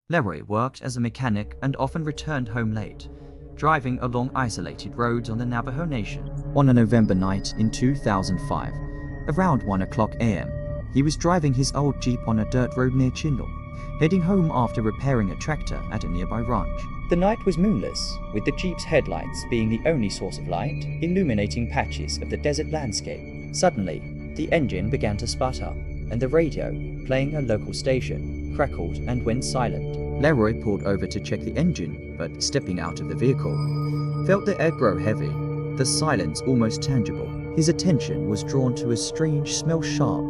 Leroy worked as a mechanic and often returned home late, driving along isolated roads on the Navajo Nation. On a November night in 2005, around 1 a.m., he was driving his old Jeep on a dirt road near Chindle, heading home after repairing a tractor at a nearby ranch. The night was moonless, with the Jeep's headlights being the only source of light, illuminating patches of the desert landscape. Suddenly, the engine began to sputter, and the radio, playing a local station, crackled and went silent. Leroy pulled over to check the engine, but stepping out of the vehicle, felt the air grow heavy, the silence almost tangible. His attention was drawn to a strange smell, sharp,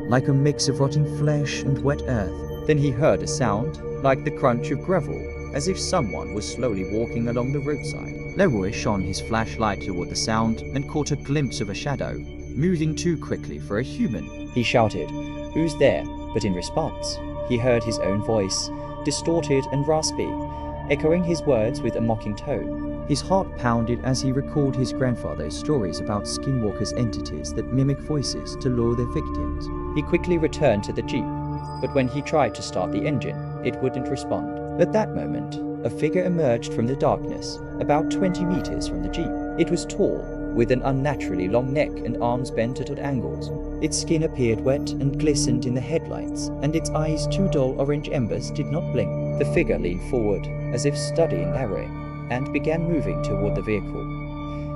like a mix of rotting flesh and wet earth. Then he heard a sound, like the crunch of gravel, as if someone was slowly walking along the roadside. Leroy shone his flashlight toward the sound and caught a glimpse of a shadow, moving too quickly for a human. He shouted, "Who's there?" But in response, he heard his own voice, distorted and raspy, echoing his words with a mocking tone. His heart pounded as he recalled his grandfather's stories about Skinwalkers, entities that mimic voices to lure their victims. He quickly returned to the Jeep, but when he tried to start the engine, it wouldn't respond. At that moment, a figure emerged from the darkness, about 20 meters from the Jeep. It was tall, with an unnaturally long neck and arms bent at odd angles. Its skin appeared wet and glistened in the headlights, and its eyes, two dull orange embers, did not blink. The figure leaned forward, as if studying Leroy, and began moving toward the vehicle.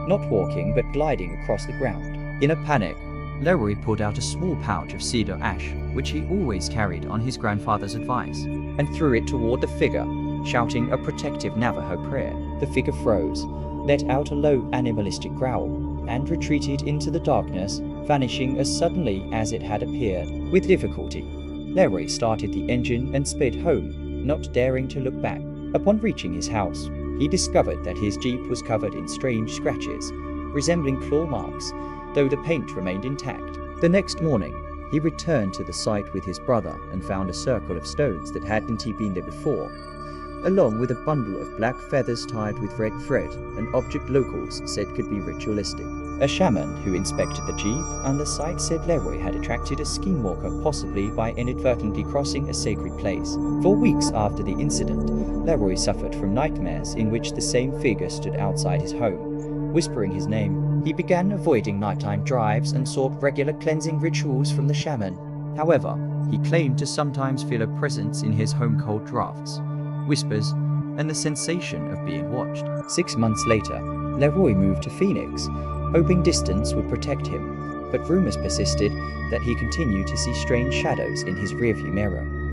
Not walking, but gliding across the ground. In a panic, Leroy pulled out a small pouch of cedar ash, which he always carried on his grandfather's advice, and threw it toward the figure, shouting a protective Navajo prayer. The figure froze, let out a low animalistic growl, and retreated into the darkness, vanishing as suddenly as it had appeared. With difficulty, Leroy started the engine and sped home, not daring to look back. Upon reaching his house, he discovered that his Jeep was covered in strange scratches, resembling claw marks, though the paint remained intact. The next morning, he returned to the site with his brother and found a circle of stones that hadn't been there before, along with a bundle of black feathers tied with red thread, an object locals said could be ritualistic. A shaman who inspected the Jeep and the site said Leroy had attracted a skinwalker, possibly by inadvertently crossing a sacred place. For weeks after the incident, Leroy suffered from nightmares in which the same figure stood outside his home, whispering his name. He began avoiding nighttime drives and sought regular cleansing rituals from the shaman. However, he claimed to sometimes feel a presence in his home, cold drafts, whispers, and the sensation of being watched. 6 months later, Leroy moved to Phoenix, hoping distance would protect him, but rumors persisted that he continued to see strange shadows in his rearview mirror.